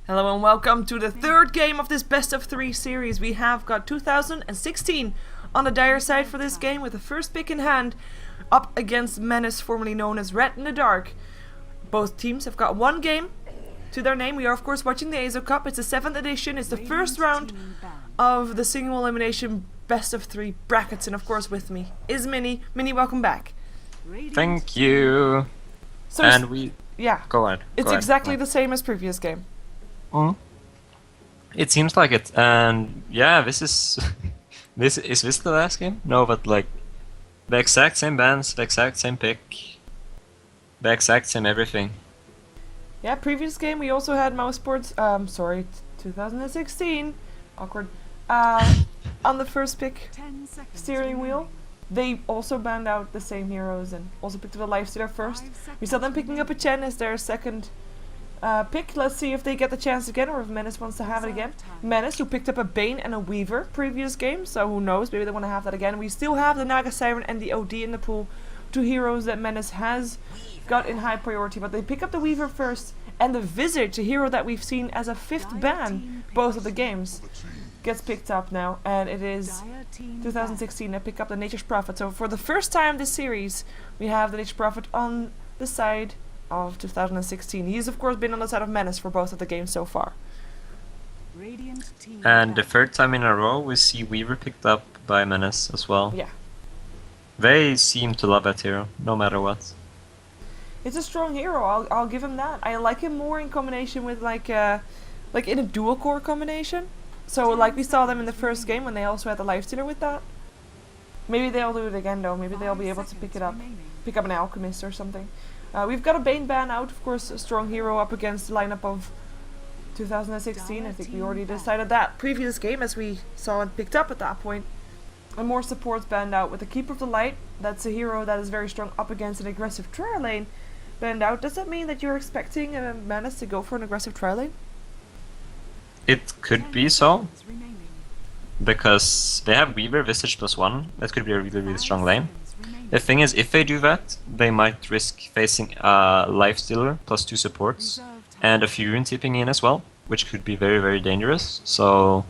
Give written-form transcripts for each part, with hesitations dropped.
Hello and welcome to the third game of this best of 3 series. We have got 2016 on the dire side for this game with the first pick in hand up against Menace, formerly known as Red in the Dark. Both teams have got one game to their name. We are of course watching the EIZO Cup. It's the 7th edition. It's the first round of the single elimination best of 3 brackets, and of course with me is Minnie. Minnie, welcome back. Thank you. So and we... Yeah. Go on. It's exactly the same as previous game. It seems like it, and yeah, this is is this the last game? No, but like the exact same bands, the exact same pick, the exact same everything. Yeah, previous game we also had Mouse Sports. 2016, awkward. On the first pick steering wheel, they also banned out the same heroes and also picked up a Lifestealer first. We saw them picking up a Chen as their second pick. Let's see if they get the chance again or if Menace wants to have it again. Menace, who picked up a Bane and a Weaver previous game, so who knows, maybe they want to have that again. We still have the Naga Siren and the OD in the pool, 2 heroes that Menace has got in high priority, but they pick up the Weaver first, and the Visage, a hero that we've seen as a 5th ban both of the games, gets picked up now, and it is 2016 that pick up the Nature's Prophet. So for the first time this series, we have the Nature's Prophet on the side of 2016. He's of course been on the side of Menace for both of the games so far. And the third time in a row we see Weaver picked up by Menace as well. Yeah. They seem to love that hero, no matter what. It's a strong hero, I'll give him that. I like him more in combination with like in a dual core combination. So like we saw them in the first game when they also had the Lifestealer with that. Maybe they'll do it again though, maybe they'll be able to pick up an Alchemist or something. We've got a Bane ban out, of course, a strong hero up against the lineup of 2016. I think we already decided that previous game as we saw and picked up at that point. And more supports banned out with the Keeper of the Light. That's a hero that is very strong up against an aggressive trial lane banned out. Does that mean that you're expecting Menace to go for an aggressive trial lane? It could be so, because they have Weaver, Visage +1. That could be a really, really strong lane. The thing is, if they do that, they might risk facing a Lifestealer +2 supports and a Fury tipping in as well, which could be very, very dangerous. So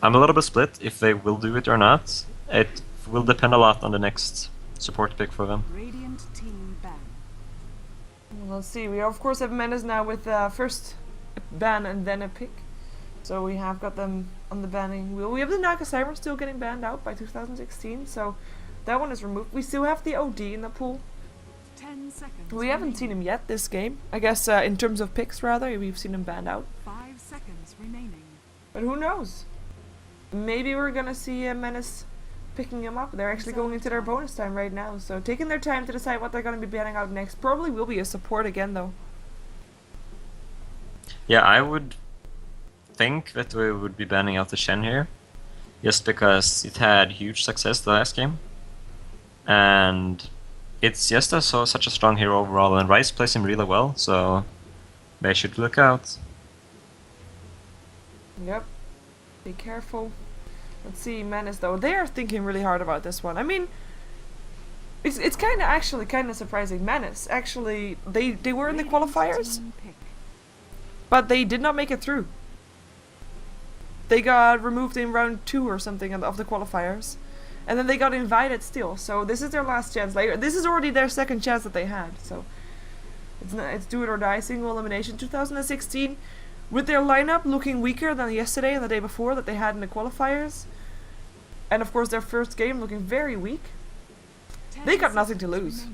I'm a little bit split if they will do it or not. It will depend a lot on the next support pick for them. Let's see, we of course have Menace now with first a ban and then a pick. So we have got them on the banning wheel. We have the Naga Siren still getting banned out by 2016, so that one is removed. We still have the OD in the pool. 10 seconds. We haven't seen him yet this game. I guess in terms of picks rather, we've seen him banned out. 5 seconds remaining. But who knows? Maybe we're gonna see Menace picking him up. They're actually going into their bonus time right now, so taking their time to decide what they're gonna be banning out next. Probably will be a support again though. Yeah, I would think that we would be banning out the Shen here, just because it had huge success the last game. And it's just such a strong hero overall, and Rice plays him really well, so they should look out. Yep. Be careful. Let's see, Menace though. They are thinking really hard about this one. I mean, it's kind of surprising. Menace actually they were in the qualifiers, but they did not make it through. They got removed in round 2 or something of the qualifiers. And then they got invited still, so this is their last chance. This is already their second chance that they had, so it's do it or die, single elimination. 2016, with their lineup looking weaker than yesterday and the day before that they had in the qualifiers, and of course their first game looking very weak. They got nothing to lose.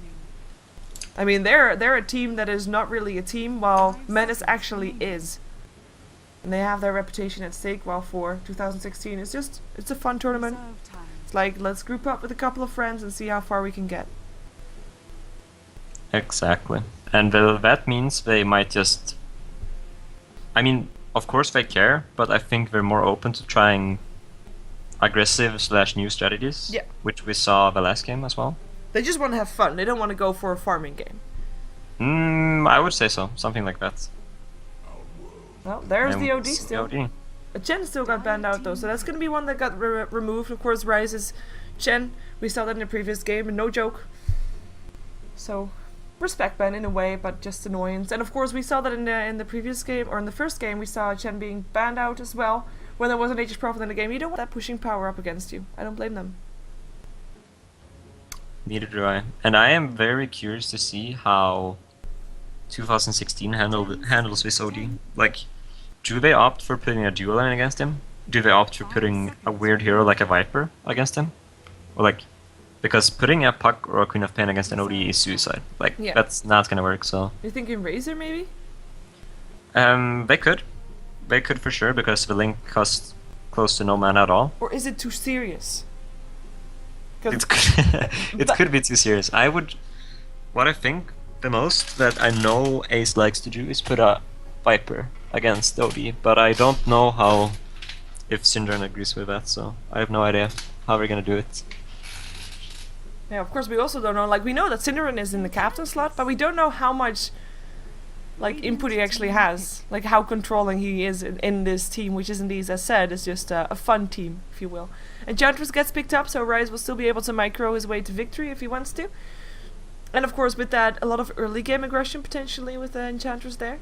I mean, they're a team that is not really a team, while Menace actually is. And they have their reputation at stake, while for 2016 it's a fun tournament. Like, let's group up with a couple of friends and see how far we can get. Exactly. And that means they might just... I mean, of course they care, but I think they're more open to trying aggressive/new strategies. Yeah. Which we saw the last game as well. They just want to have fun. They don't want to go for a farming game. I would say so. Something like that. Well, there's And the OD still. OD. Chen still got banned out though, so that's going to be one that got removed. Of course, Rise's Chen. We saw that in the previous game, and no joke. So, respect ban in a way, but just annoyance. And of course, we saw that in the previous game, or in the first game, we saw Chen being banned out as well. When there was an Aegis Prophet in the game, you don't want that pushing power up against you. I don't blame them. Neither do I. And I am very curious to see how 2016 handles this OD. Like, do they opt for putting a dual lane against him? Do they opt for putting a weird hero like a Viper against him? Or like, because putting a Puck or a Queen of Pain against an OD is suicide. Like, Yeah. that's not gonna work, so... You thinking Razor maybe? They could. They could for sure, because the link costs close to no mana at all. Or is it too serious? 'Cause It could, it But- could be too serious. I would... What I think the most that I know Ace likes to do is put a Viper against OD, but I don't know how... if Syndrome agrees with that, so I have no idea how we're gonna do it. Yeah, of course, we also don't know. Like, we know that Cinderin is in the captain slot, but we don't know how much, like, input he actually has. Like, how controlling he is in this team, which is indeed, as I said, is just a fun team, if you will. Enchantress gets picked up, so Rise will still be able to micro his way to victory if he wants to. And of course, with that, a lot of early game aggression potentially with Enchantress there.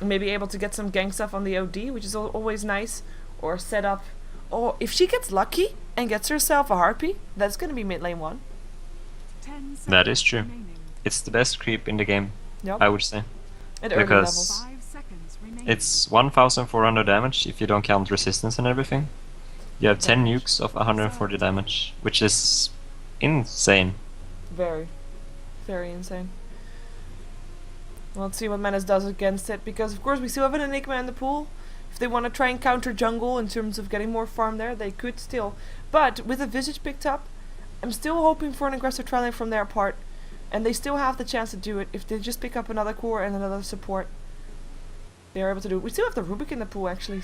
Maybe able to get some gang stuff on the OD, which is always nice. Or set up. Or if she gets lucky and gets herself a Harpy, that's gonna be mid lane 1. 10 That is seconds true. remaining. It's the best creep in the game, Yep. I would say. At early because- levels. 5 seconds remaining. It's 1400 damage if you don't count resistance and everything. You have 10 nukes of 140 damage, which is insane. Very. Very insane. Well, let's see what Menace does against it, because of course we still have an Enigma in the pool. If they want to try and counter jungle in terms of getting more farm there, they could still. But with the Visage picked up, I'm still hoping for an aggressive trialing from their part. And they still have the chance to do it if they just pick up another core and another support. They are able to do it. We still have the Rubik in the pool actually.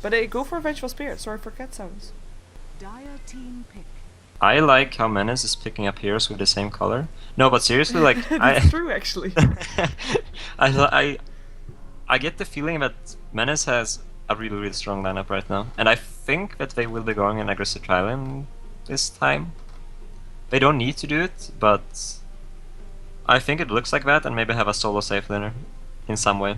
But they go for Vengeful Spirit, sorry for cat sounds. Dire team pick. I like how Menace is picking up heroes with the same color. No, but seriously, like That's true actually. I get the feeling that Menace has a really strong lineup right now, and I think that they will be going an aggressive trialing this time. They don't need to do it, but I think it looks like that, and maybe have a solo safe laner in some way.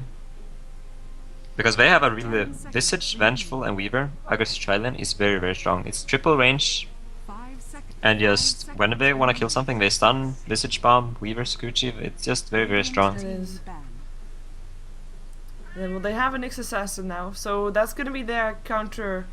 Because they have a really Visage, Vengeful, and Weaver. Aggressive trialing is very strong. It's triple range. 5 seconds. And just when they want to kill something, they stun, Visage Bomb, Weaver, Scoochie. It's just very strong. It is. Ban. Yeah, well, they have a Nyx Assassin now, so that's gonna be their counter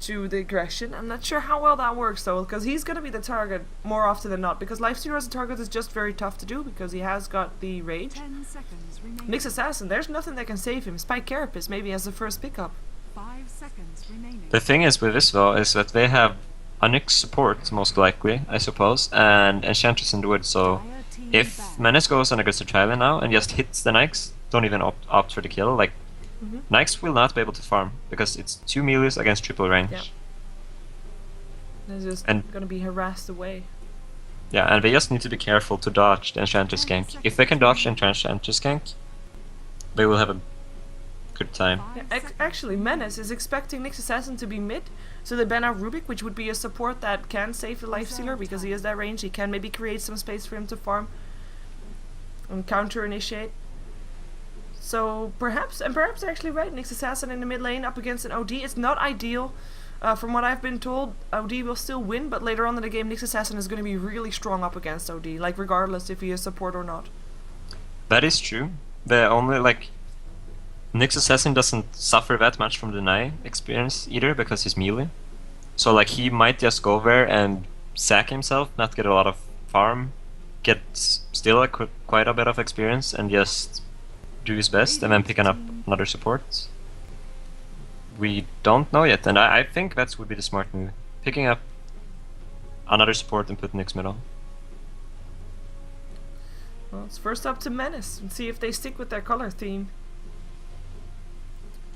to the aggression. I'm not sure how well that works though, because he's gonna be the target more often than not. Because Lifestealer as a target is just very tough to do because he has got the rage. 10 seconds remaining. Nyx Assassin, there's nothing that can save him. Spike Carapace maybe as the first pickup. 5 seconds remaining. The thing is with this though is that they have a Nyx support most likely, I suppose, and Enchantress in the wood. So Dire team if ban. Menace goes on aggressive trialing now and just hits the Nyx, don't even opt for the kill. Like Mhm. Nyx will not be able to farm because it's 2 melees against triple range. Yeah. They're just And- gonna be harassed away. Yeah, and they just need to be careful to dodge the Enchantress gank. If they can dodge the Enchantress gank, they will have a good time. 5 Yeah, seconds actually, Menace is expecting Nyx Assassin to be mid, so they ban out Rubik, which would be a support that can save the Lifestealer because he has that range. He can maybe create some space for him to farm and counter initiate. So perhaps they're actually right. Nyx Assassin in the mid lane up against an OD. It's not ideal. From what I've been told, OD will still win, but later on in the game, Nyx Assassin is going to be really strong up against OD, like regardless if he is support or not. That is true. The only like Nyx Assassin doesn't suffer that much from deny experience either because he's melee. So like he might just go there and sack himself, not get a lot of farm, get still quite a bit of experience and just do his best and then picking up another support. We don't know yet, and I think that would be the smart move. Picking up another support and put Nyx middle. Well, it's first up to Menace and see if they stick with their color theme.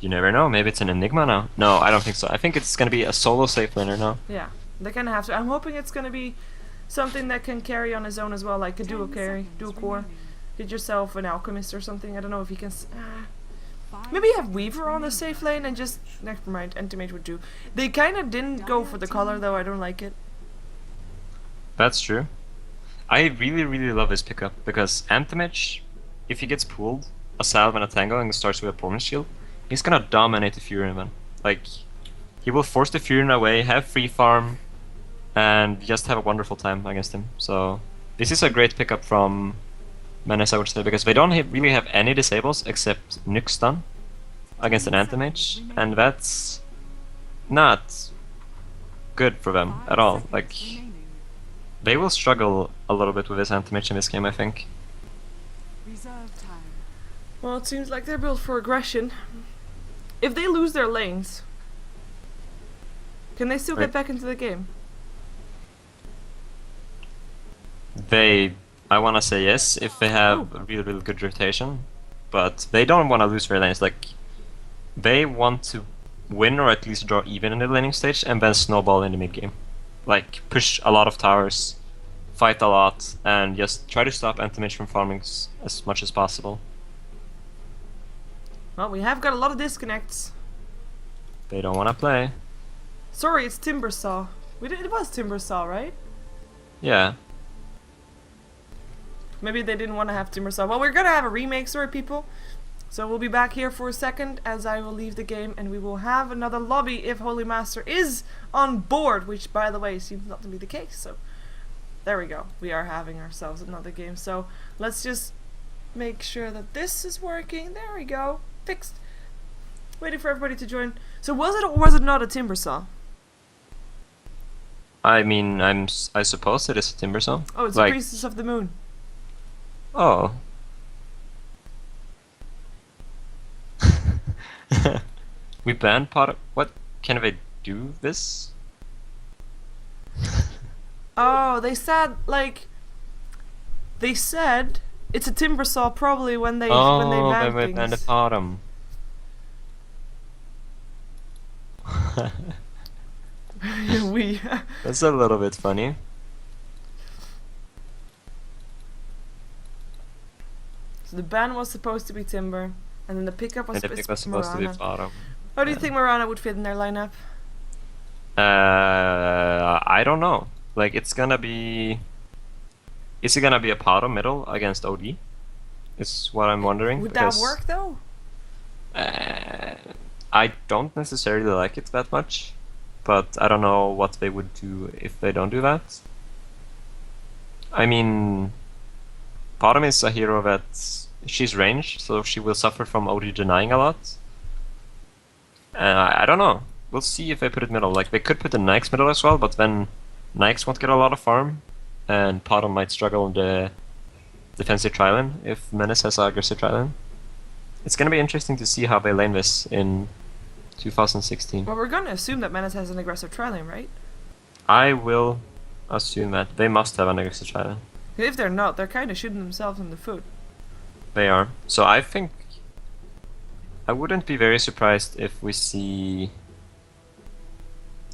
You never know, maybe it's an Enigma now. No, I don't think so. I think it's gonna be a solo safe laner now. Yeah, they're gonna have to. I'm hoping it's gonna be something that can carry on his own as well, like a dual 10 carry, seconds dual core. remaining. Get yourself an alchemist or something. I don't know if you can. 5 Maybe have seconds Weaver on the remaining. safe lane and just. Never mind, Antimage would do. They kind of didn't go for the color though. I don't like it. That's true. I really, really love his pickup because Antimage, if he gets pulled, a Salve and a Tango and starts with a Performance Shield, he's gonna dominate the Fury, man. Like, he will force the Fury away, have free farm, and just have a wonderful time against him. So, this is a great pickup from Menace, I would say, because they don't really have any disables except Nuke Stun against an Antimage, and that's not good for them 5 at all. seconds Like, remaining. they will struggle a little bit with this Antimage in this game, I think. Reserve time. Well, it seems like they're built for aggression. If they lose their lanes, can they still Right. get back into the game? I want to say yes if they have a really, really good rotation, but they don't want to lose their lanes. Like, they want to win or at least draw even in the laning stage and then snowball in the mid game. Like, push a lot of towers, fight a lot, and just try to stop Antimage from farming as much as possible. Well, we have got a lot of disconnects. They don't want to play. Sorry, it's Timbersaw. It was Timbersaw, right? Yeah. Maybe they didn't want to have Timbersaw. Well, we're gonna have a remake, sorry people. So we'll be back here for a second as I will leave the game and we will have another lobby if Holy Master is on board, which by the way seems not to be the case. So there we go. We are having ourselves another game. So let's just make sure that this is working. There we go. Fixed. Waiting for everybody to join. So was it or was it not a Timbersaw? I mean, I suppose it is a Timbersaw. Oh, it's like, a Priestess of the Moon. Oh. We banned Potter. What? Can they do this? Oh, they said it's a Timbersaw probably when they Oh, banned they things. banned the bottom. we That's a little bit funny. So the ban was supposed to be Timber, and then the pickup was, And the pick was supposed to be Mirana. bottom. How do you yeah. think Mirana would fit in their lineup? I don't know. Like, it's gonna be. Is it gonna be a bottom middle against OD? Is what I'm wondering. Would that because, work though? I don't necessarily like it that much, but I don't know what they would do if they don't do that. I mean, bottom is a hero that she's ranged, so she will suffer from OD denying a lot. I don't know. We'll see if they put it middle. Like, they could put the Nyx middle as well, but then Nyx won't get a lot of farm, and bottom might struggle in the defensive tri-lane if Menace has an aggressive tri-lane. It's gonna be interesting to see how they lane this in 2016. Well, we're gonna assume that Menace has an aggressive tri-lane, right? I will assume that they must have an aggressive tri-lane. If they're not, they're kind of shooting themselves in the foot. They are. So I think I wouldn't be very surprised if we see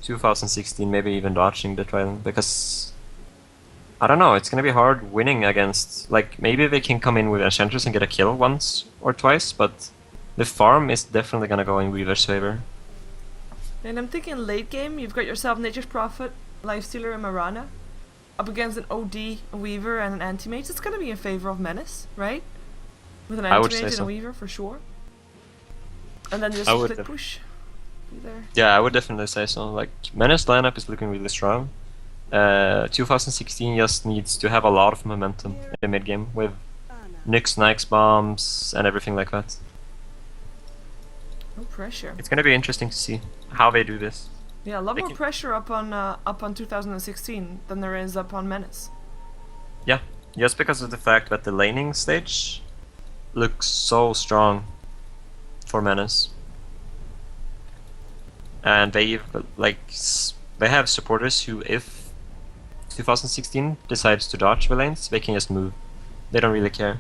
2016 maybe even dodging the tri-lane, because I don't know, it's gonna be hard winning against, like, maybe they can come in with Enchantress and get a kill once or twice, but the farm is definitely gonna go in Weaver's favor. And I'm thinking late game, you've got yourself Nature's Prophet, Lifestealer, and Mirana up against an OD, a Weaver, and an Anti-Mage. It's gonna be in favor of Menace, right? With an I would Anti-Mage say and so. a Weaver for sure. And then just I would click def- push. Be there. Yeah, I would definitely say so. Like, Menace lineup is looking really strong. 2016 just needs to have a lot of momentum in the mid game with Nyx, Nyx bombs, and everything like that. No pressure. It's gonna be interesting to see how they do this. Yeah, a lot They more can- pressure up on 2016 than there is up on Menace. Yeah, just because of the fact that the laning stage looks so strong for Menace. And they they have supporters who, if 2016 decides to dodge the lanes, they can just move. They don't really care.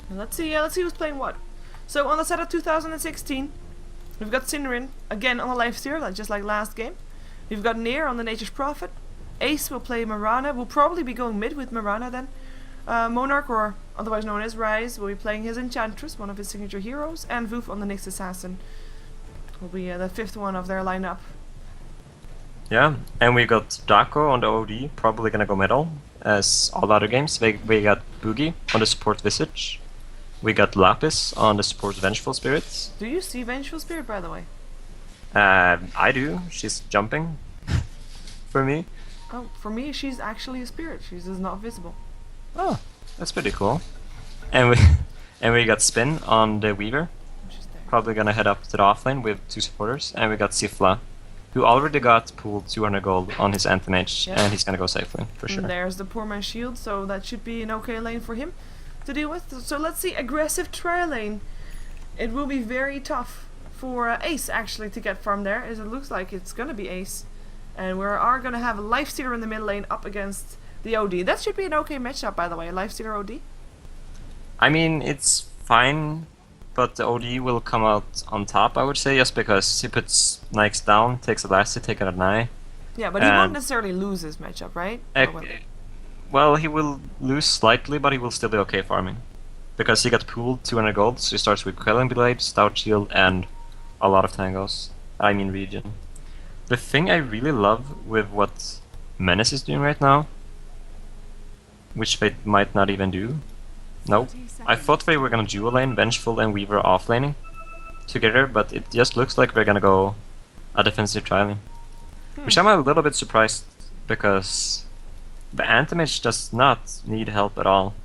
And let's see who's playing what. So on the side of 2016, we've got Sinrin again on the lifesteal, just like last game. We've got Nier on the Nature's Prophet. Ace will play Mirana. We'll probably be going mid with Mirana then. Monarch, or otherwise known as Rise, will be playing his Enchantress, one of his signature heroes, and Voof on the Nyx Assassin will be the fifth one of their lineup. Yeah, and we got Dako on the OD, probably gonna go middle, as all other games. We got Boogie on the support Visage. We got Lapis on the support Vengeful Spirits. Do you see Vengeful Spirit, by the way? I do. She's jumping for me. Oh, for me, she's actually a spirit. She's just not visible. Oh, that's pretty cool. And we and we got Spin on the Weaver. She's there. Probably gonna head up to the offlane with 2 supporters. And we got Sifla, who already got pooled 200 gold on his Anti-Mage, Yeah. and he's gonna go safely, for sure. And there's the poor man's shield, so that should be an okay lane for him to deal with. So let's see, aggressive trial lane. It will be very tough for Ace actually to get from there, as it looks like it's gonna be Ace. And we are gonna have a Lifestealer in the mid lane up against the OD. That should be an okay matchup, by the way, Lifestealer OD. I mean, it's fine, but the OD will come out on top, I would say, just because he puts Nikes down, takes a last hit, take an eye. Yeah, but he won't And- necessarily lose this matchup, right? Eh, Or will he? Well, he will lose slightly, but he will still be okay farming. Because he got pooled 200 gold, so he starts with Quelling Blade, Stout Shield, and a lot of tangos. I mean regen. The thing I really love with what Menace is doing right now, which they might not even do. Nope. I thought they were gonna dual lane Vengeful and Weaver offlaning together, but it just looks like they're gonna go a defensive trialing. Which I'm a little bit surprised, because the Anti-Mage does not need help at all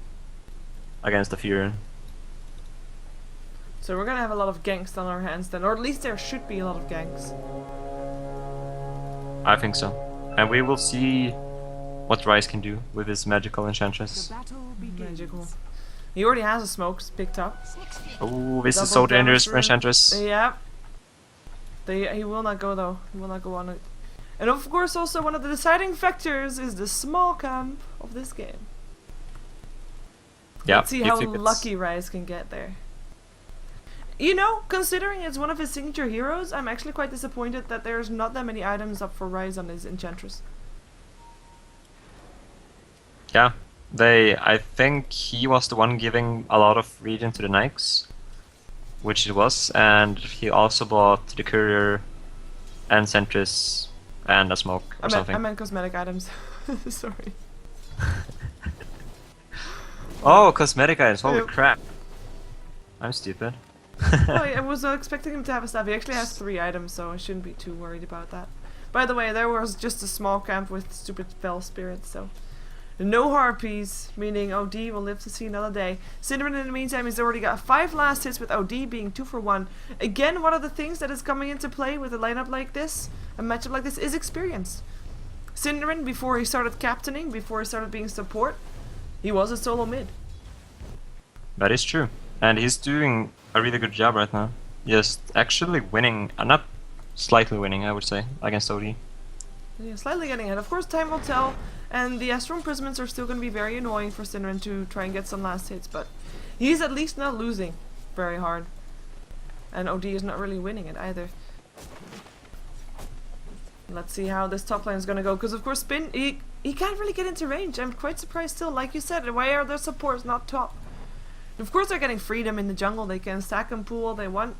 against the Fury. So we're gonna have a lot of ganks on our hands then, or at least there should be a lot of ganks. I think so. And we will see what Ryze can do with his magical The enchantress. battle begins. Magical. He already has a smoke picked up. Oh, this is Double so dangerous damage for Enchantress. Yeah. He will not go though. He will not go on it. And of course also one of the deciding factors is the small camp of this game. Yeah, Let's see if how he gets- lucky Ryze can get there. You know, considering it's one of his signature heroes, I'm actually quite disappointed that there's not that many items up for Ryze on his Enchantress. Yeah, I think he was the one giving a lot of regen to the Nikes, which it was, and he also bought the Courier and Sentries and a smoke or something. I meant cosmetic items. Sorry. Oh, cosmetic items, holy Yep. crap. I'm stupid. Oh, I was expecting him to have a staff. He actually has 3 items, so I shouldn't be too worried about that. By the way, there was just a small camp with stupid fell spirits, so no harpies, meaning OD will live to see another day. Cinnamon, in the meantime, has already got 5 last hits, with OD being 2 for 1. Again, one of the things that is coming into play with a lineup like this, a matchup like this, is experience. Cinnamon, before he started captaining, before he started being support, he was a solo mid. That is true. And he's doing a really good job right now. Just actually winning, not slightly winning, I would say, against OD. Yeah, slightly getting ahead. Of course, time will tell, and the Astral Imprisonments are still going to be very annoying for Cinnamon to try and get some last hits, but he's at least not losing very hard. And OD is not really winning it either. Let's see how this top lane is going to go, because of course Spin, he can't really get into range. I'm quite surprised still, like you said, why are their supports not top? Of course they're getting freedom in the jungle, they can stack and pool all they want.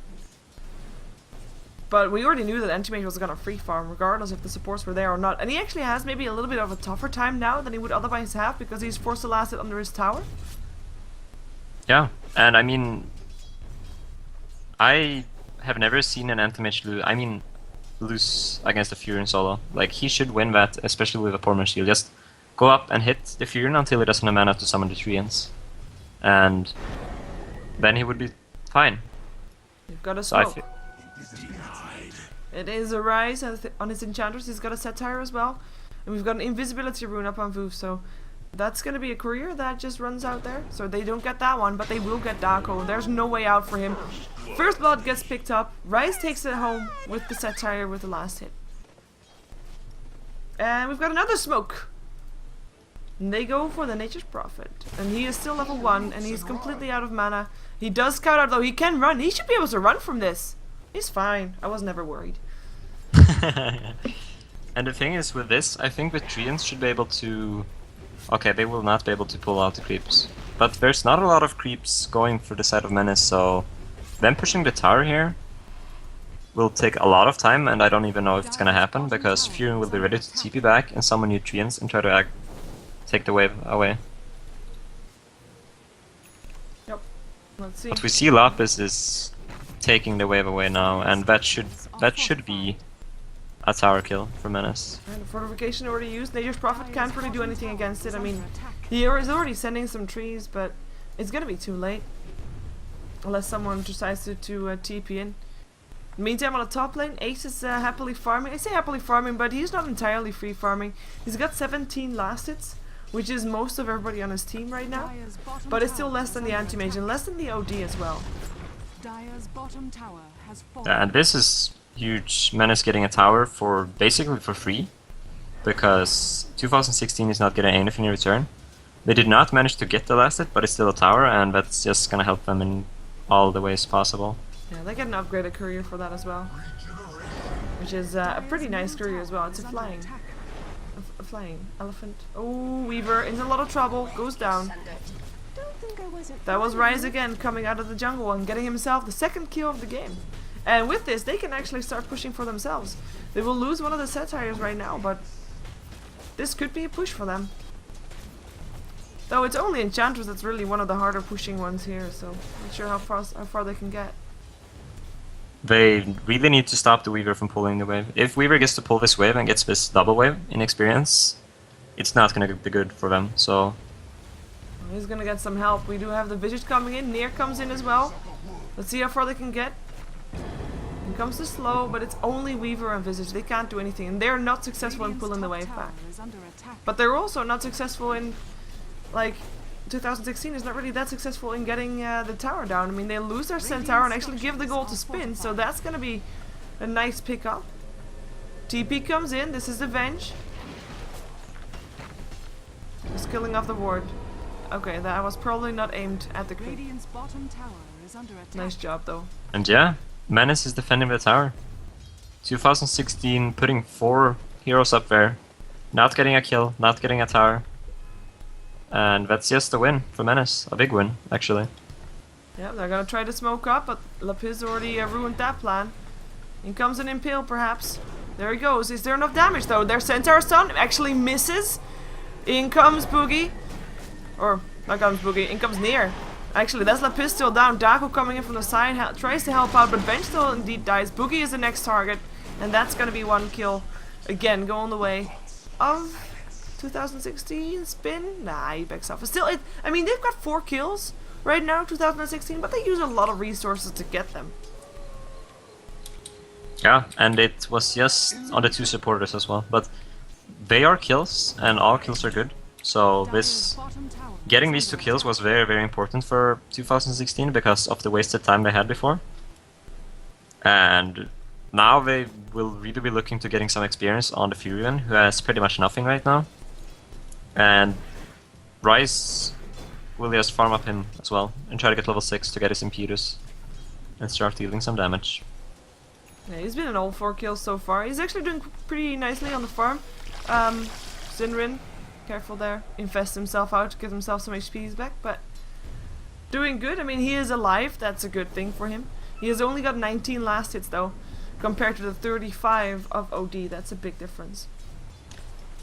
But we already knew that Anti-Mage was gonna free farm regardless if the supports were there or not. And he actually has maybe a little bit of a tougher time now than he would otherwise have, because he's forced to last it under his tower. Yeah, and I mean, I have never seen an Anti-Mage lose against the Fury in solo. Like, he should win that, especially with a poor man's shield. Just go up and hit the Fury until he doesn't have mana to summon the Treants. And then he would be fine. You've got a So I smoke. feel It is a Rise on his Enchantress. He's got a Satire as well. And we've got an Invisibility rune up on Voof, so that's going to be a courier that just runs out there. So they don't get that one, but they will get Dako. There's no way out for him. First Blood gets picked up. Rise takes it home with the Satire with the last hit. And we've got another smoke. And they go for the Nature's Prophet. And he is still level 1, and he's completely out of mana. He does scout out though. He can run. He should be able to run from this. He's fine. I was never worried. And the thing is with this, I think the Treants should be able to... Okay, they will not be able to pull out the creeps. But there's not a lot of creeps going for the side of Menace, so them pushing the tower here will take a lot of time, and I don't even know if it's gonna happen, because Fury will be ready to TP back and summon nutrients and try to take the wave away. Yep. Let's see. But we see Lapis is taking the wave away now, and that should be a tower kill for Menace. And the fortification already used. Nature's Prophet can't really do anything against it. I mean, he is already sending some trees, but it's gonna be too late. Unless someone decides to TP in. Meantime, on the top lane, Ace is happily farming. I say happily farming, but he's not entirely free farming. He's got 17 last hits, which is most of everybody on his team right now. But it's still less than the anti-mage and less than the OD as well. Dire's bottom tower has fallen. Yeah, and this is huge. Menace getting a tower for basically for free, because 2016 is not getting anything in return. They did not manage to get the last hit, but it's still a tower, and that's just gonna help them in all the ways possible. Yeah, they get an upgraded courier for that as well, which is a pretty nice courier as well. It's a flying elephant. Oh, Weaver in a lot of trouble. Goes down. That was Rise again coming out of the jungle and getting himself the second kill of the game. And with this, they can actually start pushing for themselves. They will lose one of the satires right now, but this could be a push for them. Though it's only Enchantress that's really one of the harder pushing ones here, so not sure how far they can get. They really need to stop the Weaver from pulling the wave. If Weaver gets to pull this wave and gets this double wave in experience, it's not gonna be good for them, so... He's gonna get some help. We do have the Visage coming in. Nier comes in as well. Let's see how far they can get. Here comes the slow, but it's only Weaver and Visage. They can't do anything, and they're not successful in pulling the wave back. But they're also not successful in, like, 2016 is not really that successful in getting the tower down. I mean, they lose their Centaur and actually give the goal to Spin, so that's gonna be a nice pickup. TP comes in. This is the Venge. Just killing off the ward. Okay, that was probably not aimed at the creep. Radiant's bottom tower is under attack. Nice job, though. And yeah, Menace is defending the tower. 2016 putting 4 heroes up there, not getting a kill, not getting a tower. And that's just a win for Menace. A big win, actually. Yeah, they're gonna try to smoke up, but Lapis already ruined that plan. In comes an Impale, perhaps. There he goes. Is there enough damage, though? Their Centaur stun actually misses. In comes Boogie. Or, not comes Boogie, in comes Nier. Actually, that's Lapis still down. Daco coming in from the side, tries to help out, but Venge still indeed dies. Boogie is the next target, and that's gonna be 1 kill. Again, going the way of 2016. Spin? Nah, he backs off. Still, I mean, they've got 4 kills right now, 2016, but they use a lot of resources to get them. Yeah, and it was just on the 2 supporters as well. But they are kills, and all kills are good. So this... Getting these 2 kills was very, very important for 2016 because of the wasted time they had before. And now they will really be looking to getting some experience on the Furion, who has pretty much nothing right now. And Rise will just farm up him as well and try to get level 6 to get his Impetus and start dealing some damage. Yeah, he's been in all 4 kills so far. He's actually doing pretty nicely on the farm. Sinrin, careful there. Invests himself out to get himself some HPs back, but doing good. I mean, he is alive. That's a good thing for him. He has only got 19 last hits though, compared to the 35 of OD. That's a big difference.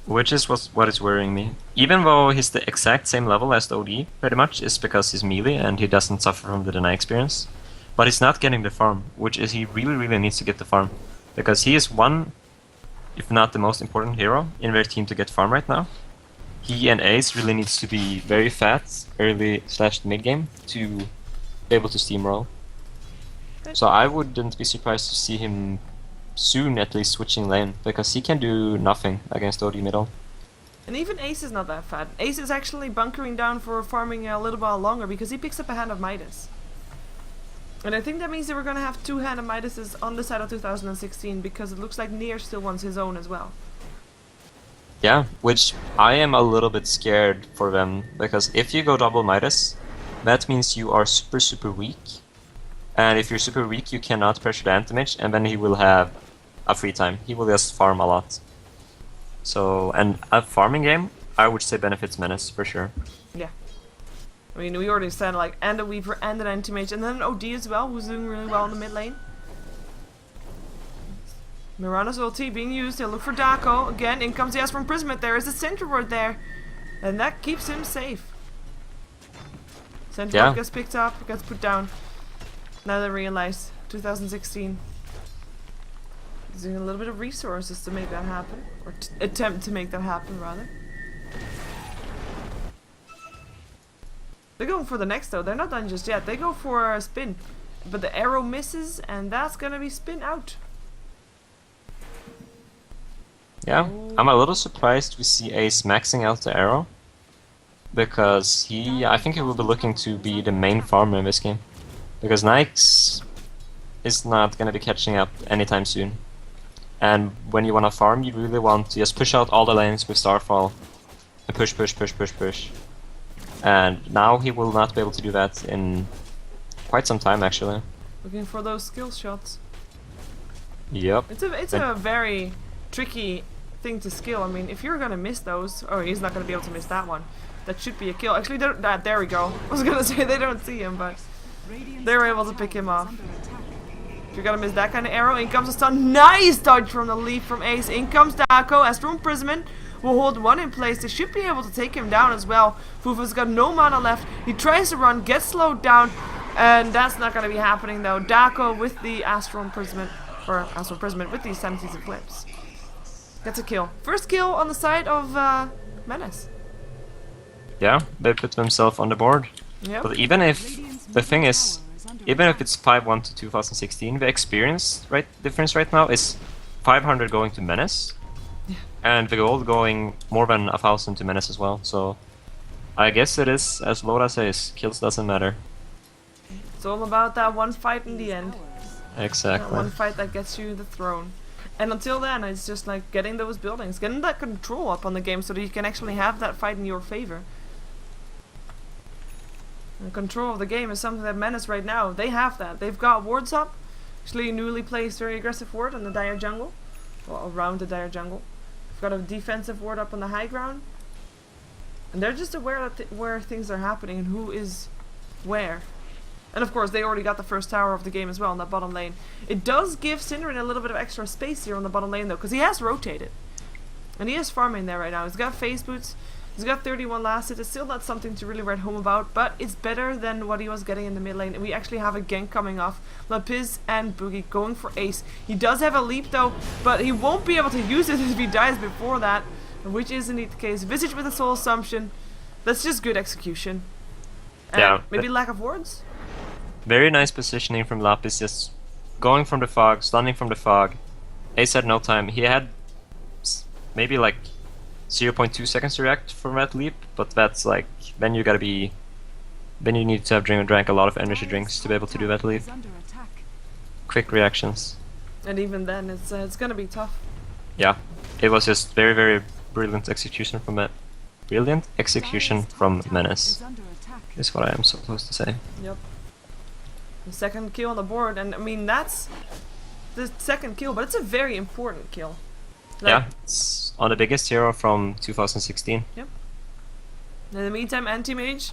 Which is what is worrying me. Even though he's the exact same level as the OD, pretty much, is because he's melee and he doesn't suffer from the deny experience. But he's not getting the farm, which is he really, really needs to get the farm. Because he is one, if not the most important hero in their team to get farm right now. He and Ace really needs to be very fat early / mid game to be able to steamroll. So I wouldn't be surprised to see him soon at least switching lane, because he can do nothing against OD middle. And even Ace is not that fat. Ace is actually bunkering down for farming a little while longer because he picks up a Hand of Midas. And I think that means that we're gonna have 2 Hand of Midases on the side of 2016 because it looks like Nier still wants his own as well. Yeah, which I am a little bit scared for them, because if you go double Midas, that means you are super, super weak. And if you're super weak, you cannot pressure the anti-mage, and then he will have a free time. He will just farm a lot. So, and a farming game, I would say benefits Menace for sure. Yeah. I mean, we already said, like, and a Weaver and an anti-mage, and then an OD as well, who's doing really well in the mid lane. Mirana's ulti being used. He'll look for Dako. Again, in comes the Astral Imprisonment. There is a Sentry Ward there. And that keeps him safe. Sentry Ward gets picked up, gets put down. Now they realize 2016. Using a little bit of resources to make that happen. Or attempt to make that happen, rather. They're going for the next though. They're not done just yet. They go for a spin. But the arrow misses, and that's gonna be spin out. Yeah, I'm a little surprised we see Ace maxing out the arrow. Because I think he will be looking to be the main farmer in this game. Because Nyx is not gonna be catching up anytime soon. And when you wanna farm, you really want to just push out all the lanes with Starfall. And push, push, push, push, push. And now he will not be able to do that in quite some time, actually. Looking for those skill shots. Yep. It's a very tricky thing to skill. I mean, if you're gonna miss those, oh, he's not gonna be able to miss that one. That should be a kill. Actually, there we go. I was gonna say they don't see him, but they were able to pick him off. If you're gonna miss that kind of arrow, in comes a stun. Nice dodge from the leap from Ace. In comes Dako. Astral Imprisonment will hold one in place. They should be able to take him down as well. Fufa's got no mana left. He tries to run, gets slowed down, and that's not gonna be happening though. Dako with the Astral Imprisonment, or Astral Imprisonment with the Sanity's Eclipse. Gets a kill. First kill on the side of Menace. Yeah, they put themselves on the board. Yep. But even if the thing is, even if it's 5-1 to 2016, the experience difference right now is 500 going to Menace, and the gold going more than 1,000 to Menace as well. So I guess it is, as Loda says, kills doesn't matter. It's all about that one fight in the end. Exactly. That one fight that gets you the throne. And until then, it's just like getting those buildings, getting that control up on the game so that you can actually have that fight in your favor. And control of the game is something that Menace right now, they have that. They've got wards up. Actually, a newly placed very aggressive ward on the dire jungle. Well, around the dire jungle. They've got a defensive ward up on the high ground. And they're just aware that where things are happening and who is where. And of course, they already got the first tower of the game as well in that bottom lane. It does give Synderen a little bit of extra space here on the bottom lane though, because he has rotated. And he is farming there right now. He's got phase boots. He's got 31 last hit. It's still not something to really write home about, but it's better than what he was getting in the mid lane. And we actually have a gank coming off. Lapis and Boogie going for Ace. He does have a leap though, but he won't be able to use it if he dies before that, which is indeed the case. Visage with a soul assumption. That's just good execution. And Yeah. maybe lack of wards? Very nice positioning from Lapis, just going from the fog, stunning from the fog. Ace had no time. He had maybe like 0.2 seconds to react from that leap, but that's like, then you need to have drank a lot of energy drinks to be able to do that leap. Quick reactions. And even then, it's gonna be tough. Yeah, it was just very, very brilliant execution from it. Brilliant execution from Menace, is what I am supposed to say. Yep. The second kill on the board, and I mean that's the second kill, but it's a very important kill. Like, Yeah, it's on the biggest hero from 2016. Yep. In the meantime, Anti-Mage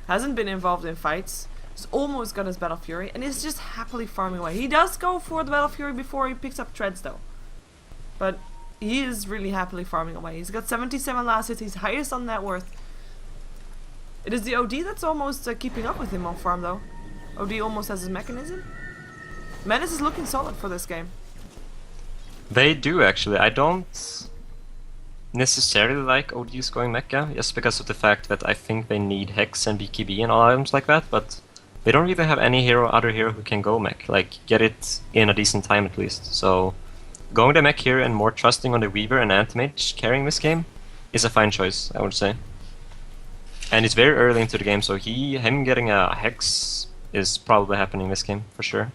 hasn't been involved in fights. He's almost got his Battle Fury, and he's just happily farming away. He does go for the Battle Fury before he picks up Treads though. But he is really happily farming away. He's got 77 last hits, he's highest on net worth. It is the OD that's almost keeping up with him on farm though. OD almost has his mechanism. Menace is looking solid for this game. They do actually. I don't necessarily like ODs going mecha, just because of the fact that I think they need Hex and BKB and all items like that, but they don't really have any other hero who can go mech, like get it in a decent time at least. So going the mech here and more trusting on the Weaver and Anti-Mage carrying this game is a fine choice, I would say. And it's very early into the game, so him getting a Hex is probably happening this game, for sure.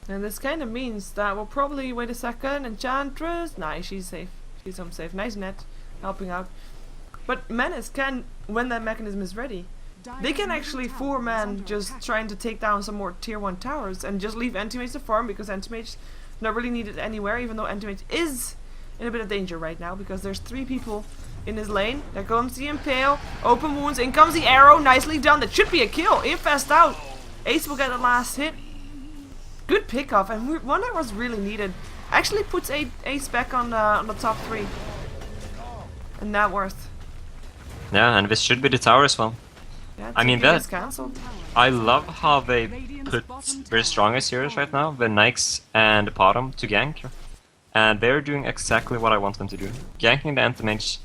And this kind of means that we'll probably wait a second. Enchantress, nice, she's safe. She's home safe. Nice net, helping out. But Menace can, when that mechanism is ready, they can actually 4-man just trying to take down some more tier 1 towers and just leave Anti-Mage to farm, because Anti-Mage not really needed anywhere, even though Anti-Mage is in a bit of danger right now because there's 3 people in his lane. There comes the Impale, open wounds, in comes the arrow, nicely done. That should be a kill. Infest out. Ace will get the last hit. Good pickoff, and one that was really needed. Actually puts Ace back on the top 3. And net worth. Yeah, and this should be the tower as well. Yeah, I mean, TP that- is cancelled. I love how they put their strongest heroes right now, the Nikes and the Potom, to gank. And they're doing exactly what I want them to do. Ganking the Anti-Mage,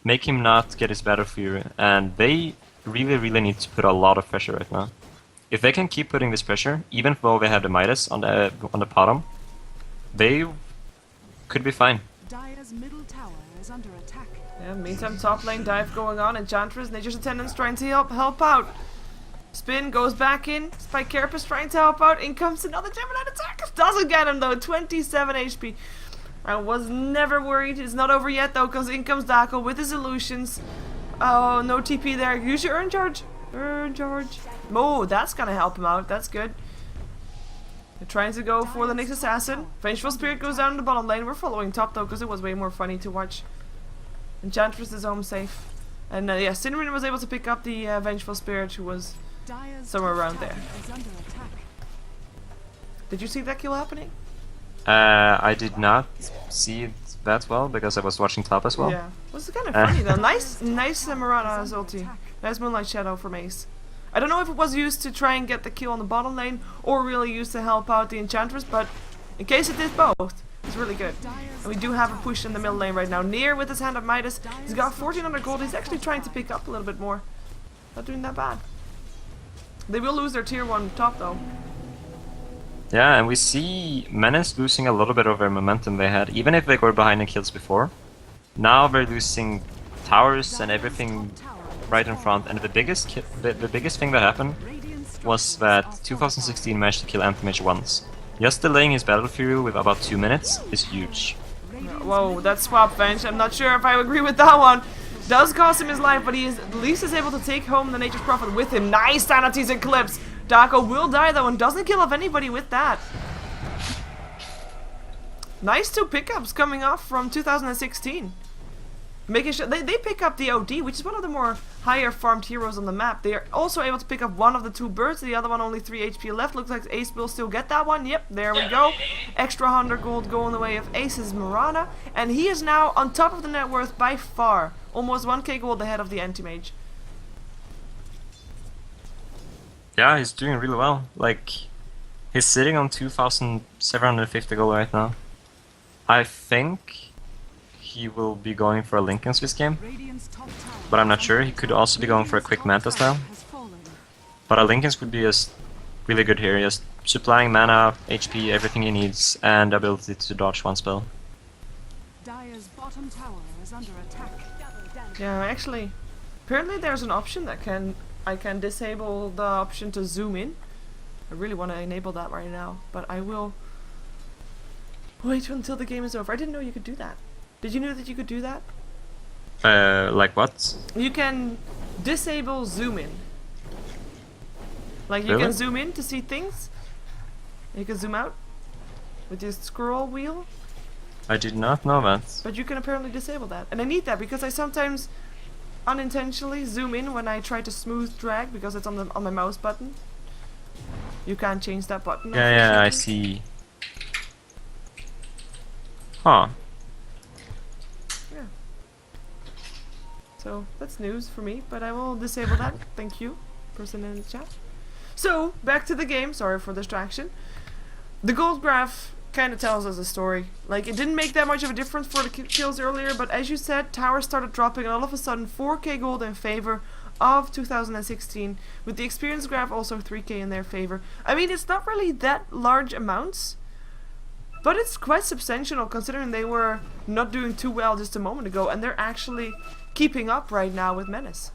make him not get his Battle Fury, and they really need to put a lot of pressure right now. If they can keep putting this pressure, even though they have the Midas on the Potom, they could be fine. Dire's middle tower is under attack. Yeah, meantime, top lane dive going on. Enchantress, Nature's Attendants trying to help out. Spin goes back in. Spike Carapace trying to help out. In comes another Gemini attack. Doesn't get him though. 27 HP. I was never worried. It's not over yet though, because in comes Dako with his illusions. Oh, no TP there. Use your Earn Charge. Earn Charge. Oh, that's gonna help him out. That's good. They're trying to go for the next assassin. Vengeful Spirit goes down in the bottom lane. We're following top though, because it was way more funny to watch. Enchantress is home safe. And yeah, Cinnamon was able to pick up the Vengeful Spirit, who was Dire's somewhere top around tower there. is under attack. Did you see that kill happening? I did not see it that well because I was watching top as well. Yeah. It was kind of funny though. Nice Marana's ulti. Nice Moonlight Shadow from Ace. I don't know if it was used to try and get the kill on the bottom lane or really used to help out the Enchantress, but in case it did both, it's really good. And we do have a push in the middle lane right now. Near with his Hand of Midas. He's got 1400 gold. He's actually trying to pick up a little bit more. Not doing that bad. They will lose their tier 1 top though. Yeah, and we see Menace losing a little bit of their momentum they had, even if they were behind in kills before. Now they're losing towers and everything right in front, and the biggest thing that happened was that 2016 managed to kill Anti-Mage once. Just delaying his Battle Fury with about 2 minutes is huge. Whoa, that swap Venge. I'm not sure if I agree with that one. Does cost him his life, but he is at least able to take home the Nature's Prophet with him. Nice Sanity's Eclipse. Dako will die though and doesn't kill off anybody with that. Nice 2 pickups coming off from 2016. Making sure they pick up the OD, which is one of the more higher farmed heroes on the map. They are also able to pick up one of the 2 birds, the other one only 3 HP left. Looks like Ace will still get that one. Yep, there we go. Extra 100 gold going the way of Ace's Marana. And he is now on top of the net worth by far. Almost 1k gold ahead of the Anti-Mage. Yeah, he's doing really well. Like, he's sitting on 2,750 gold right now. I think he will be going for a Linken's this game, Radiant's top tower but I'm not sure. He could also be going for a quick Manta style. has fallen. But a Linken's would be just really good here, just supplying mana, HP, everything he needs, and ability to dodge one spell. Dire's bottom tower is under attack. Yeah, actually, apparently there's an option that I can disable the option to zoom in. I really want to enable that right now, but I will wait until the game is over. I didn't know you could do that. Did you know that you could do that? Like what? You can disable zoom in. Like you Really? can zoom in to see things. You can zoom out with your scroll wheel, I did not know that. but you can apparently disable that. And I need that because I sometimes unintentionally zoom in when I try to smooth drag because it's on my mouse button. You can't change that button. Yeah, I unfortunately. see. Huh. Yeah. So that's news for me, but I will disable that. Thank you, person in the chat. So back to the game. Sorry for distraction. The gold graph kind of tells us a story. Like, it didn't make that much of a difference for the kills earlier, but as you said, towers started dropping, and all of a sudden 4k gold in favor of 2016, with the experience graph also 3k in their favor. I mean, it's not really that large amounts, but it's quite substantial considering they were not doing too well just a moment ago, and they're actually keeping up right now with Menace.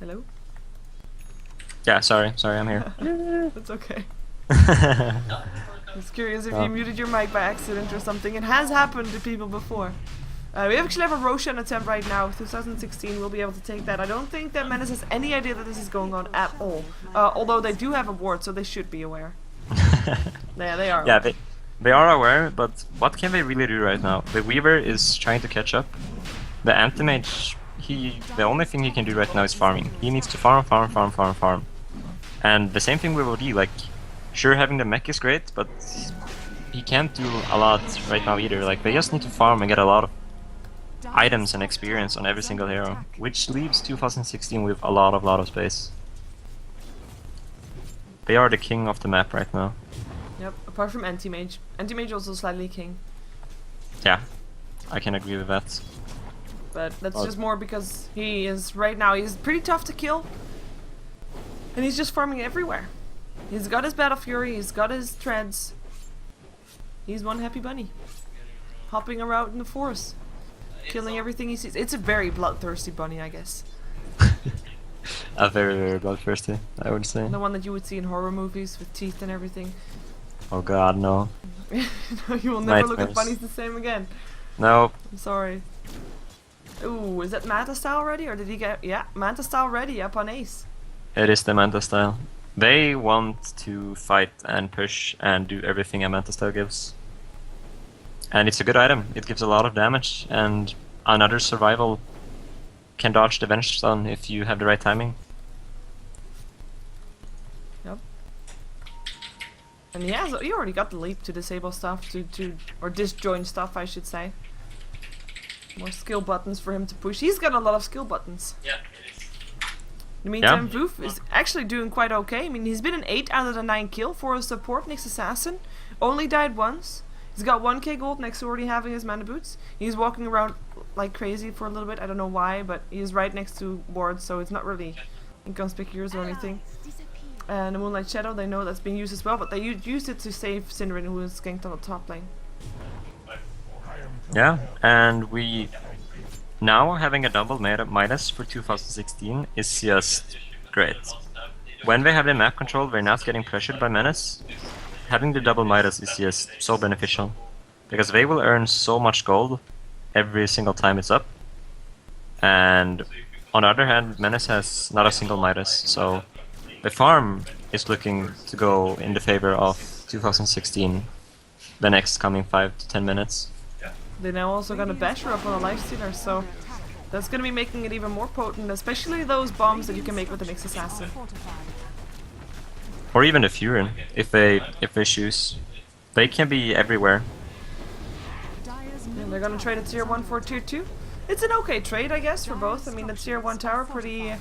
Hello? Yeah, sorry, I'm here. That's okay. I was curious if Oh. you muted your mic by accident or something. It has happened to people before. We actually have a Roshan attempt right now. 2016 we'll be able to take that. I don't think that Menace has any idea that this is going on at all. Although they do have a ward, so they should be aware. Yeah, they are. Yeah, they are aware, but what can they really do right now? The Weaver is trying to catch up. The Anti-Mage the only thing he can do right now is farming. He needs to farm, farm, farm, farm, farm. And the same thing with OD, like, sure, having the mech is great, but he can't do a lot right now either. Like, they just need to farm and get a lot of items and experience on every single hero, which leaves 2016 with a lot of space. They are the king of the map right now. Yep, apart from Anti-Mage. Anti-Mage also slightly king. Yeah, I can agree with that. But that's just more because he is, right now, he's pretty tough to kill. And he's just farming everywhere. He's got his Battle Fury, he's got his treads. He's one happy bunny. Hopping around in the forest. Killing everything he sees. It's a very bloodthirsty bunny, I guess. A very, very bloodthirsty, I would say. The one that you would see in horror movies with teeth and everything. Oh god, no. You will never look at Nightmares. bunnies the same again. No. I'm sorry. Ooh, is that Manta style ready? Or did he get... Yeah, Manta style ready up on Ace. It is the Manta style. They want to fight and push and do everything a Manta style gives. And it's a good item. It gives a lot of damage, and another survival can dodge the Venge Stun if you have the right timing. Yep. And he already got the leap to disable stuff, or disjoin stuff, I should say. More skill buttons for him to push. He's got a lot of skill buttons. Yeah. In the meantime, Voof is actually doing quite okay. I mean, he's been an 8 out of the 9 kill for a support. Nyx Assassin only died once. He's got 1k gold next to already having his mana boots. He's walking around like crazy for a little bit. I don't know why, but he's right next to wards, so it's not really inconspicuous or anything. And the Moonlight Shadow, they know that's being used as well, but they used it to save Synderen, who is ganked on the top lane. Yeah, and we now having a double Midas for 2016 is just great. When we have the map control, we're not getting pressured by Menace. Having the double Midas is just so beneficial, because they will earn so much gold every single time it's up. And on the other hand, Menace has not a single Midas, so the farm is looking to go in the favor of 2016 the next coming 5 to 10 minutes. They're now also gonna bash her up on a lifestealer, so that's gonna be making it even more potent, especially those bombs that you can make with the Nyx Assassin. Or even the Furin, if they choose. They can be everywhere. And they're gonna trade a tier 1 for a tier 2. It's an okay trade, I guess, for both. I mean, the tier 1 tower, pretty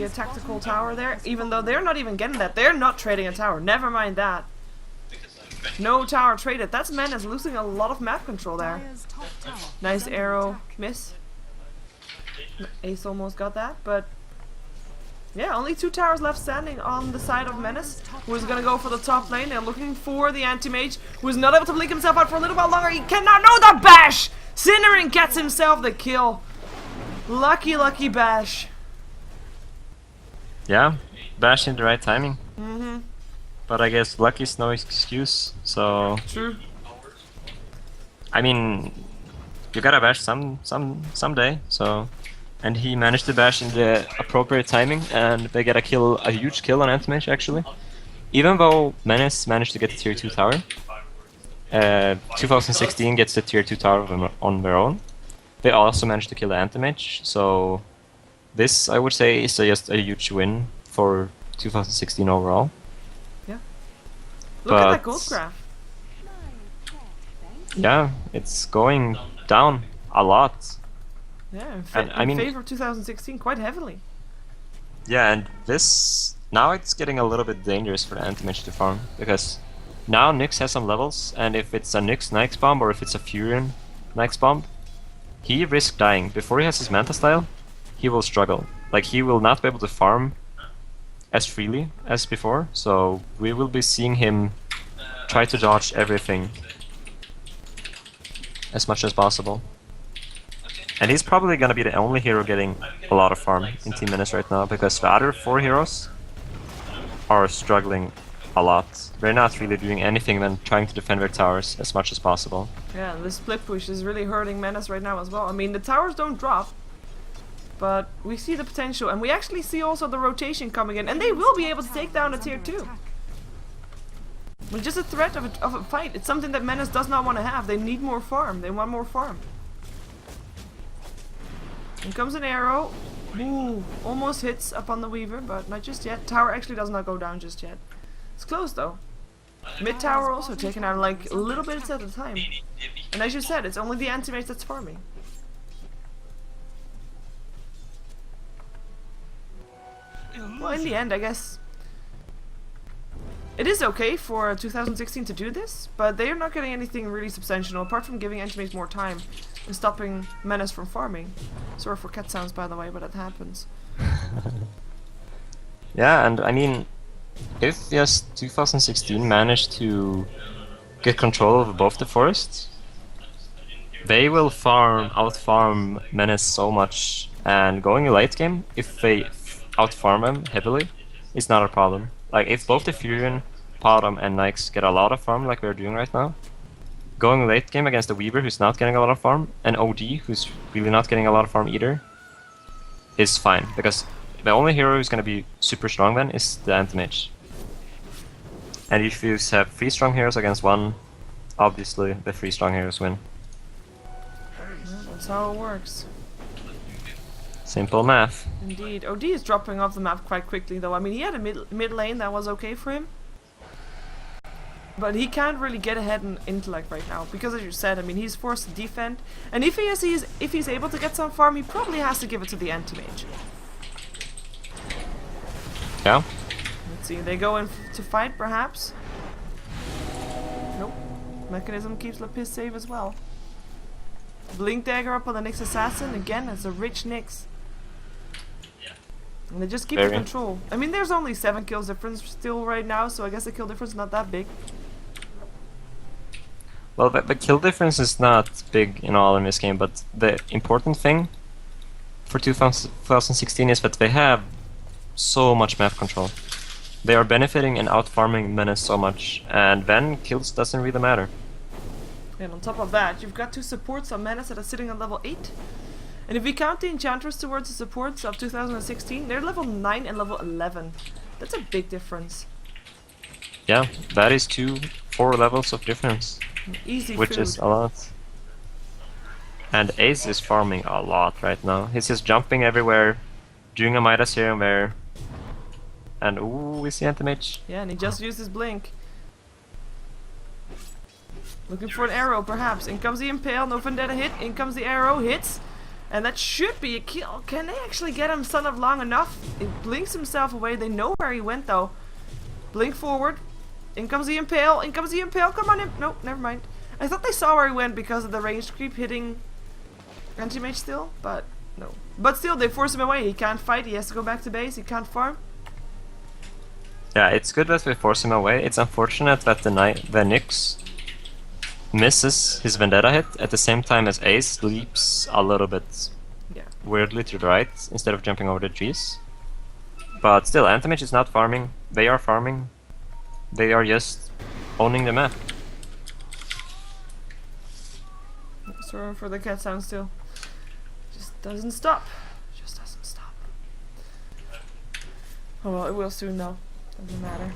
tactical tower there, even though they're not even getting that. They're not trading a tower, never mind that. No tower traded. That's Menace losing a lot of map control there. Nice arrow miss. Ace almost got that, but yeah, only 2 towers left standing on the side of Menace, who is gonna go for the top lane. They're looking for the Anti-Mage, who is not able to blink himself out for a little while longer. He cannot know the bash! Synderen gets himself the kill. Lucky, lucky bash. Yeah, bash in the right timing. Mm-hmm. But I guess luck is no excuse, so... True. I mean, you gotta bash someday, so... And he managed to bash in the appropriate timing, and they get a huge kill on Anti-Mage actually. Even though Menace managed to get the tier 2 tower, 2016 gets the tier 2 tower on their own. They also managed to kill the Anti-Mage, so... This, I would say, is just a huge win for 2016 overall. Look at that gold graph. Yeah, it's going down a lot. Yeah, And, in favor of 2016 quite heavily. Yeah, and this... Now it's getting a little bit dangerous for the Anti-Mage to farm, because now Nyx has some levels, and if it's a Nyx bomb or if it's a Furion Nyx bomb, he risks dying. Before he has his Manta style, he will struggle. Like, he will not be able to farm as freely as before, so we will be seeing him try to dodge everything as much as possible. And he's probably gonna be the only hero getting a lot of farm in Team Menace right now, because the other 4 heroes are struggling a lot. They're not really doing anything than trying to defend their towers as much as possible. Yeah, the split push is really hurting Menace right now as well. I mean, the towers don't drop, but we see the potential, and we actually see also the rotation coming in, and they will be able to take down a tier 2. With just a threat of a fight, it's something that Menace does not want to have. They need more farm. They want more farm. In comes an arrow. Ooh, almost hits upon the Weaver, but not just yet. Tower actually does not go down just yet. It's close though. Mid tower also taken out like little bits at a time. And as you said, it's only the anti-mage that's farming. Well, in the end, I guess it is okay for 2016 to do this, but they are not getting anything really substantial apart from giving anti-mage more time and stopping Menace from farming. Sorry for cat sounds, by the way, but that happens. Yeah, and I mean, if yes, 2016 managed to get control of both the forests, they will out-farm Menace so much, and going late game, if they out-farm him heavily, it's not a problem. Like, if both the Furion, Potom, and Nyx get a lot of farm like we're doing right now, going late game against the Weaver, who's not getting a lot of farm, and OD, who's really not getting a lot of farm either, is fine, because the only hero who's gonna be super strong then is the anti-mage. And if you have 3 strong heroes against 1, obviously the 3 strong heroes win. Yeah, that's how it works. Simple math. Indeed. OD is dropping off the map quite quickly though. I mean, he had a mid lane that was okay for him. But he can't really get ahead in intellect right now. Because as you said, I mean, he's forced to defend. And if he's able to get some farm, he probably has to give it to the anti-mage. Yeah? Let's see, they go in to fight perhaps. Nope. Mechanism keeps Lapis safe as well. Blink dagger up on the Nyx assassin. Again, it's a rich Nyx. And they just keep the control. I mean, there's only 7 kills difference still right now, so I guess the kill difference is not that big. Well, the kill difference is not big in all in this game, but the important thing for 2016 is that they have so much map control. They are benefiting and out-farming Menace so much, and then kills doesn't really matter. And on top of that, you've got 2 supports on Menace that are sitting on level 8. And if we count the enchanters towards the supports of 2016, they're level 9 and level 11. That's a big difference. Yeah, that is 4 levels of difference. Easy which food. is a lot. And Ace is farming a lot right now. He's just jumping everywhere, doing a Midas here and there. And ooh, we see anti-mage. Yeah, and he just used his blink. Looking for an arrow, perhaps. In comes the Impale, no Vendetta hit. In comes the arrow, hits. And that should be a kill. Can they actually get him Son of Long enough? It blinks himself away. They know where he went, though. Blink forward. In comes the Impale. In comes the Impale. Come on in. Nope, never mind. I thought they saw where he went because of the ranged creep hitting anti-mage still, but no. But still, they force him away. He can't fight. He has to go back to base. He can't farm. Yeah, it's good that we force him away. It's unfortunate that the Nyx misses his Vendetta hit at the same time as Ace leaps a little bit weirdly to the right instead of jumping over the trees. But still, anti-mage is not farming. They are farming. They are just owning the map. Sorry for the cat sound still. Just doesn't stop. Just doesn't stop. Oh well, it will soon though. Doesn't matter.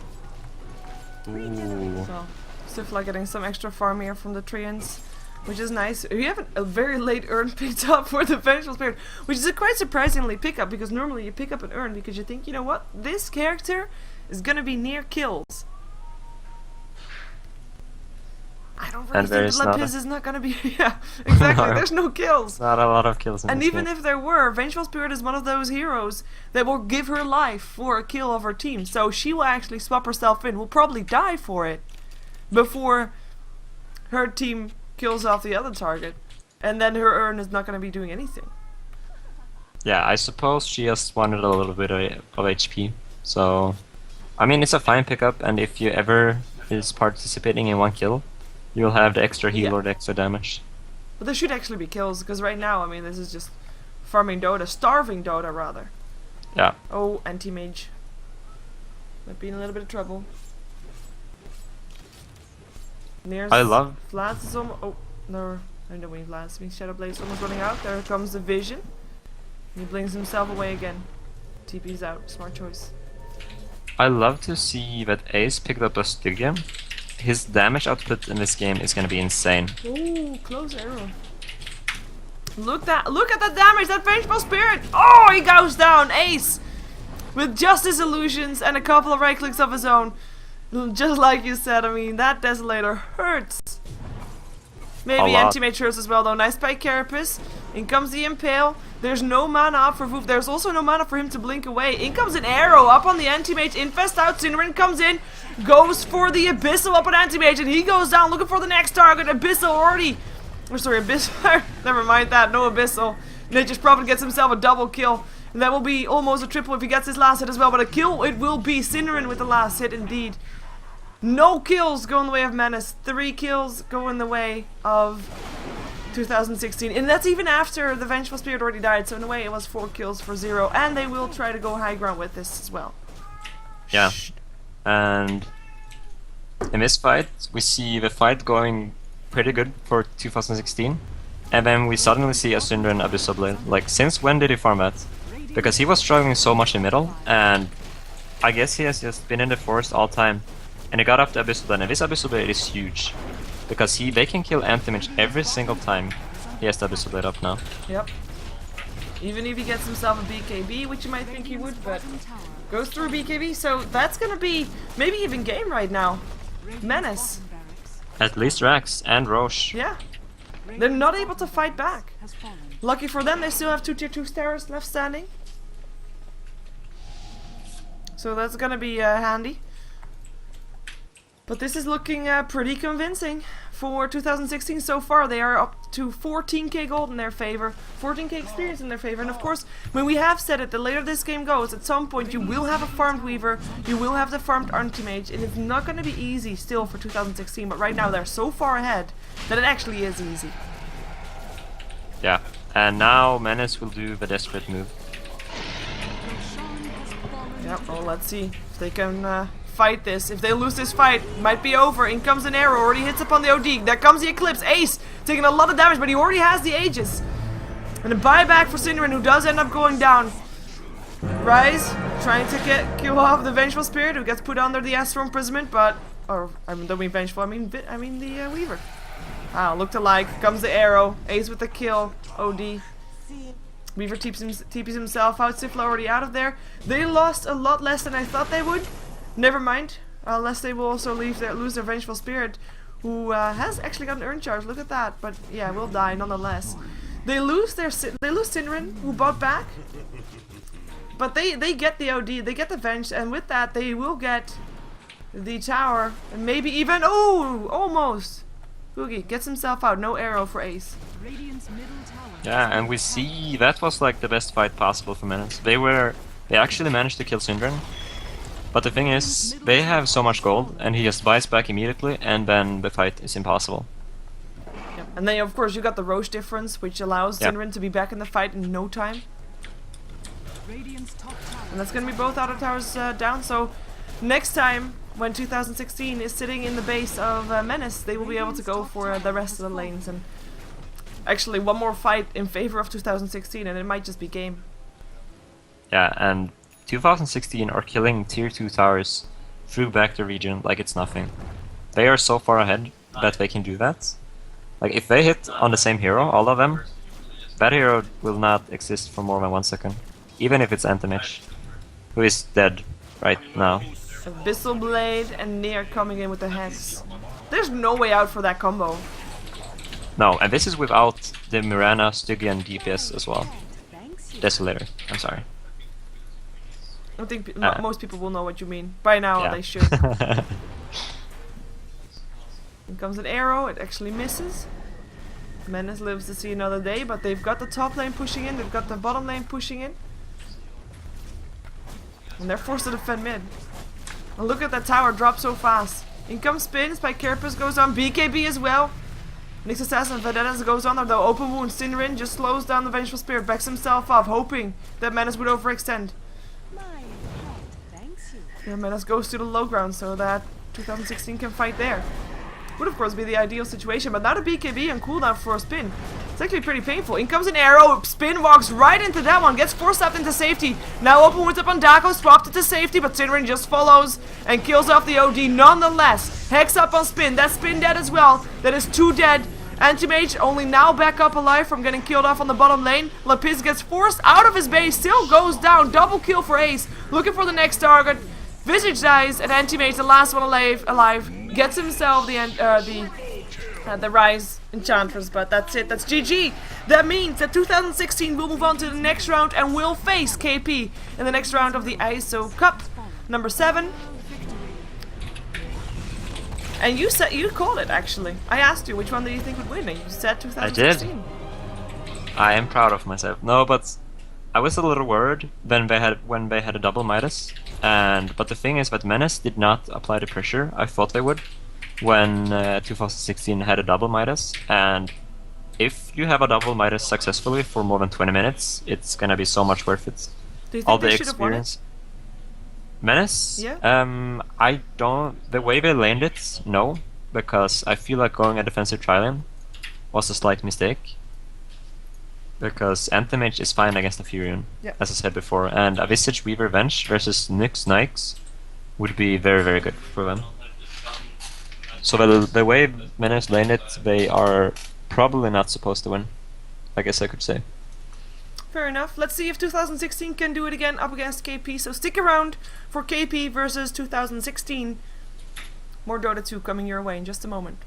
Ooh. So, still like getting some extra farm here from the Treants, which is nice. We have a very late urn picked up for the Vengeful Spirit, which is a quite surprisingly pickup because normally you pick up an urn because you think, you know what, this character is gonna be near kills. I don't really think that Lapis is not gonna be. Yeah, exactly. There's no kills. Not a lot of kills in and this even game. if there were, Vengeful Spirit is one of those heroes that will give her life for a kill of her team. So she will actually swap herself in. Will probably die for it before her team kills off the other target, and then her urn is not gonna be doing anything. Yeah, I suppose she just wanted a little bit of HP. So, I mean, it's a fine pickup, and if you ever is participating in one kill, you'll have the extra heal or the extra damage. But there should actually be kills, because right now, I mean, this is just farming Dota, starving Dota rather. Yeah. Oh, anti-mage. Might be in a little bit of trouble. I love... Flats is almost... Oh, no. I don't mean Flats. I mean Shadow Blade's almost running out. There comes the Vision. He blinks himself away again. TP's out. Smart choice. I love to see that Ace picked up a Stygia. His damage output in this game is gonna be insane. Ooh, close arrow. Look at that damage, that Vengeful Spirit! Oh, he goes down, Ace! With just his illusions and a couple of right clicks of his own. Just like you said, I mean, that Desolator hurts. Maybe Anti-Mage hurts as well though. Nice by Carapace. In comes the Impale. There's no mana up for Voof. There's also no mana for him to blink away. In comes an arrow up on the Anti-Mage. Infest out. Cinnamon comes in. Goes for the Abyssal up on Anti-Mage. And he goes down looking for the next target. Abyssal already... Or sorry, Abyssal. Never mind that. No Abyssal. Nature's probably gets himself a double kill. And that will be almost a triple if he gets his last hit as well. But a kill it will be. Cinnamon with the last hit indeed. No kills go in the way of Menace. 3 kills go in the way of 2016. And that's even after the Vengeful Spirit already died. So in a way it was 4 kills for 0. And they will try to go high ground with this as well. Yeah. And in this fight, we see the fight going pretty good for 2016. And then we suddenly see a Syndra and Abyssal Blade. Like, since when did he farm that? Because he was struggling so much in middle. And I guess he has just been in the forest all time. And he got up to Abyssal Blade, and this Abyssal Blade is huge. Because they can kill Anti-Mage every single time he has the Abyssal Blade up now. Yep. Even if he gets himself a BKB, which you might think he would, but goes through BKB, so that's gonna be maybe even game right now. Menace. At least Rax and Roche. Yeah. They're not able to fight back. Lucky for them, they still have 2 tier 2 stars left standing. So that's gonna be handy. But this is looking pretty convincing for 2016 so far. They are up to 14k gold in their favor, 14k experience in their favor. And of course, when we have said it, the later this game goes, at some point you will have a farmed Weaver, you will have the farmed Anti-Mage, and it's not going to be easy still for 2016. But right now they're so far ahead that it actually is easy. Yeah, and now Menace will do the desperate move. Yep, well, let's see if they can fight this. If they lose this fight, it might be over. In comes an arrow, already hits upon the OD. There comes the Eclipse. Ace taking a lot of damage, but he already has the Aegis. And a buyback for Syndra, who does end up going down. Rise, trying to kill off the Vengeful Spirit, who gets put under the Astral Imprisonment, but... Or, I don't mean Vengeful, I mean the Weaver. Ah, looked alike. Comes the arrow. Ace with the kill. OD. Weaver TPs himself out. Sifla already out of there. They lost a lot less than I thought they would. Never mind, unless they will also lose their Vengeful Spirit, who has actually got an Urn Charge. Look at that, but yeah, will die nonetheless. They lose Sinrin, who bought back, but they get the OD, they get the Venge, and with that they will get the tower, and maybe even almost. Boogie gets himself out. No arrow for Ace. Yeah, and we see that was like the best fight possible for Menace. They actually managed to kill Syndra. But the thing is, they have so much gold, and he just buys back immediately, and then the fight is impossible. Yep. And then, of course, you got the Roche difference, which allows Syndra to be back in the fight in no time. And that's going to be both outer towers down, so next time, when 2016 is sitting in the base of Menace, they will be able to go for the rest of the lanes. And actually, one more fight in favor of 2016, and it might just be game. Yeah, and 2016 are killing tier 2 towers through back the region like it's nothing. They are so far ahead that they can do that. Like, if they hit on the same hero, all of them, that hero will not exist for more than 1 second. Even if it's Anti-Mage, who is dead right now. Abyssal Blade and Near coming in with the Hex. There's no way out for that combo. No, and this is without the Mirana, Stygian DPS as well. Desolator, I'm sorry. I think most people will know what you mean. By now, they should. In comes an arrow, it actually misses. Menace lives to see another day, but they've got the top lane pushing in, they've got the bottom lane pushing in. And they're forced to defend mid. And look at that tower drop so fast. In comes Spin, Spike Carapace goes on, BKB as well. Nyx Assassin, Vendettas goes on there though, open wound, Sinrin just slows down the Vengeful Spirit, backs himself off, hoping that Menace would overextend. Yeah, Menace goes to the low ground so that 2016 can fight there. Would of course be the ideal situation, but now the BKB on cooldown for a Spin. It's actually pretty painful. In comes an arrow, Spin walks right into that one, gets forced up into safety. Now open wounds up on Dako, swapped it to safety, but Sinrin just follows and kills off the OD nonetheless. Hex up on Spin, that's Spin dead as well. That is 2 dead. Anti-Mage only now back up alive from getting killed off on the bottom lane. Lapis gets forced out of his base, still goes down. Double kill for Ace. Looking for the next target. Visage dies, and Anti-Mage, the last one alive, gets himself the Rise Enchantress, but that's it. That's GG. That means that 2016 will move on to the next round and will face KP in the next round of the EIZO Cup, number 7. And you said you called it actually. I asked you which one do you think would win, and you said 2016. I did. I am proud of myself. No, but I was a little worried when they had a double Midas, but the thing is that Menace did not apply the pressure I thought they would when 2016 had a double Midas, and if you have a double Midas successfully for more than 20 minutes, it's gonna be so much worth it. Do you think All they the should have won it? experience. Menace? Yeah. I don't. The way they laned it, no, because I feel like going a defensive tri-lane was a slight mistake. Because Anti-Mage is fine against the Furion, Yeah. as I said before, and a Visage Weaver Venge versus Nyx Nikes would be very, very good for them. So the way Menace laned it, they are probably not supposed to win, I guess I could say. Fair enough. Let's see if 2016 can do it again up against KP. So stick around for KP versus 2016. More Dota 2 coming your way in just a moment.